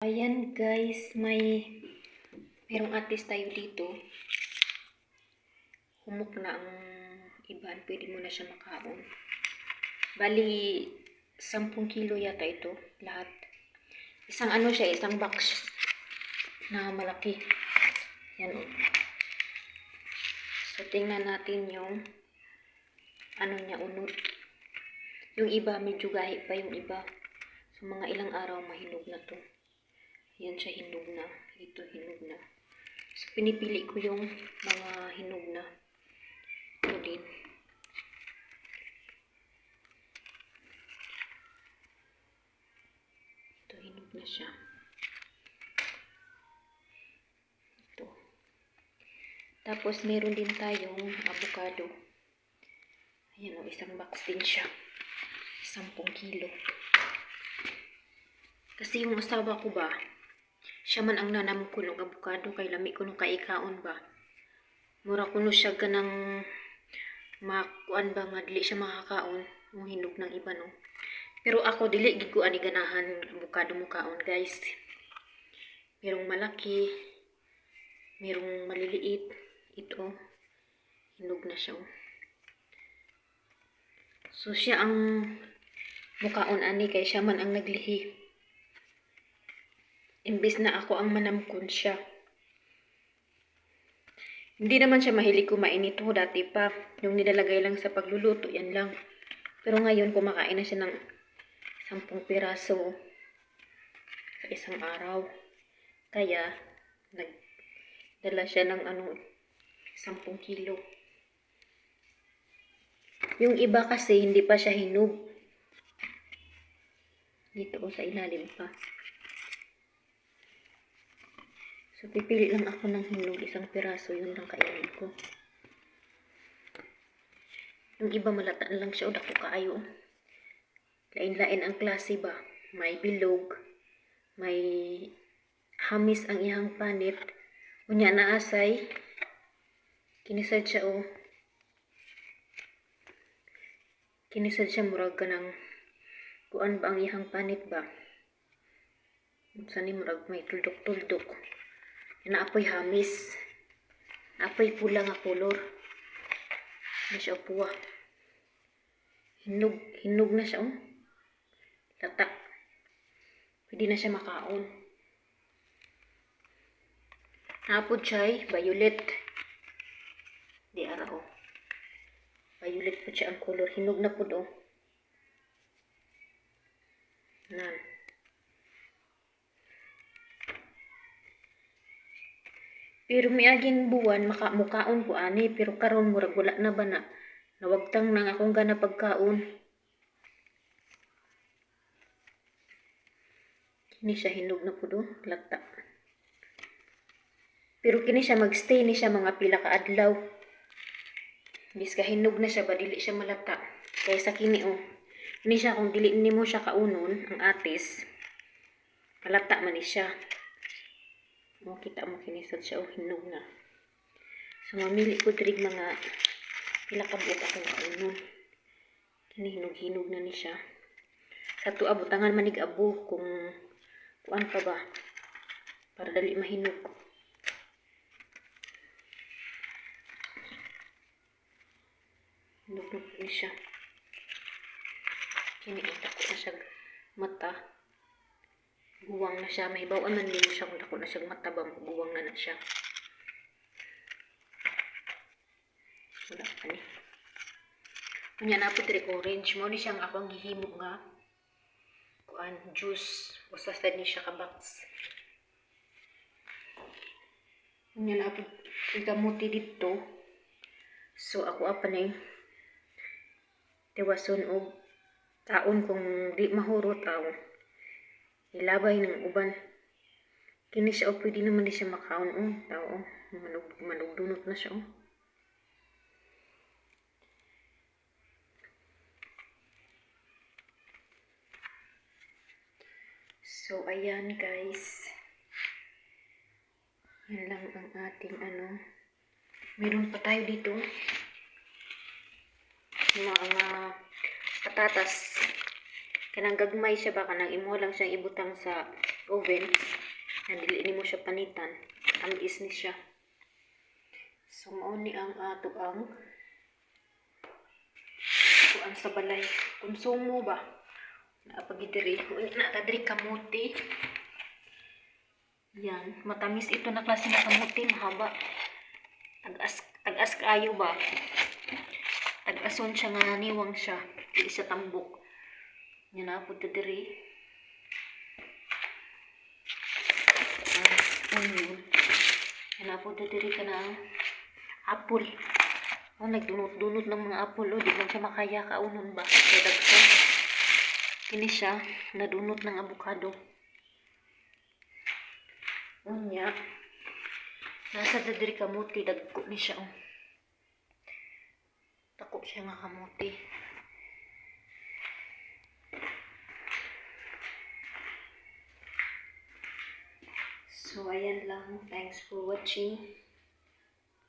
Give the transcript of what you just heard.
Ayan guys, merong artist tayo dito. Humok na ang iban, pwede mo na siya makaon. Bali, 10 kilo yata ito, lahat. Isang isang box na malaki. Yan o. So, tingnan natin yung unod. Yung iba, medyo gahi pa yung iba. So, mga ilang araw mahinog na to. Yan siya, hinog na. Ito, hinog na. So, pinipili ko yung mga hinog na. Ito din. Ito, hinog na siya. Ito. Tapos, meron din tayong avocado. Ayan o, isang box din siya. 10 kilo. Kasi yung asawa ko ba, siya man ang nanam ko ng avocado, kay lami ko nung kaikaon ba. Mura ko no siya ganang makuan ba nga, dili siya makakaon, yung hinog ng iba no. Pero ako, dili gigo ani ganahan avocado mo kaon guys. Merong malaki, merong maliliit, ito, hinog na siya. So siya ang mukaon ani, kay siya man ang naglihi. Imbis na ako ang manamkon siya. Hindi naman siya mahilig kumain ito dati pa. Yung nilalagay lang sa pagluluto, yan lang. Pero ngayon, kumakain na siya ng 10 piraso sa isang araw. Kaya, nagdala siya ng 10 kilo. Yung iba kasi, hindi pa siya hinog. Dito sa ilalim pa. So, pipili lang ako ng hinog, 1 piraso, yun lang kainin ko. Yung iba malata lang siya, o dako kaayo. Lain-lain ang klase ba? May bilog, may hamis ang iyang panit. Unya na asay, kinisad siya o. Kinisad siya murag ka ng kuan ba ang iyang panit ba? Sani murag may tuldok-tuldok. Naapoy hamis. Naapoy pula nga kolor. Hindi siya puwa. Hinog na siya, oh. Lata. Pwede na siya makaon. Naapod siya, violet. Di ara, oh. Violet po siya ang kolor. Hinog na po, oh. Nan. Pero miaging buwan, mukaon ko ani, pero karon murag wala na ba na. Nawagtang nang akong gana pagkaon. Kini siya hinog na po do, lata. Pero kini siya magstay ni siya mga pila ka adlaw. Bis ka hinog na siya ba, dili siya malata. Kaya sa kini oh, kini siya kung dili nimo siya kaunon, ang atis, malata man ni siya. Kita mo kinisad siya, oh, hinog na. So, mamili ko diri mga pila ka buok akong kaunon. Kini hinog na ni siya. Sa tuwa, butangan manig abo kung kuan pa ba, para dali mahinog. Hinog na siya. Kini itak ko na siya mata. Guwang na siya. Mahibawan man din siya kung dako na siya matabang. Guwang na siya. Wala pa ni. Kanya na po direk orange. Mo ni siya nga akong gihimo nga. Kuan, juice. Usastad ni siya ka-box. Kanya na po igamuti dito. So ako apa na tiwason o taon kung di mahurot aw. Ilabay ng uban. Kini siya o, pwede naman di siya makaon o. Tao o, manugdunot na siya o. So, ayan guys. Yan lang ang ating meron pa tayo dito. Mga patatas. Kanang gagmay siya ba, kanang imo lang siyang ibutang sa oven. Dili nimo siya panitan. Tamis ni siya. So mao ni ang ato ang kuan sa balay. Konsumo ba? Napagidiri. Nakadiri kamuti. Yan. Matamis ito na klase ng kamuti. Mahaba. Tagas kaayo ba? Tagason siya nga niwang siya. Hindi siya tambok. Yan na po diri. Onion. Yan na po diri ka na apple. Nagdunot-dunot ng mga apple. Di man siya makaya kaunon ba? Kaya dagsan. Kini siya. Nadunot ng avocado. Unya. Nasa diri kamuti. Dagko ni siya. Takot siya nga kamuti. So, ayan lang. Thanks for watching.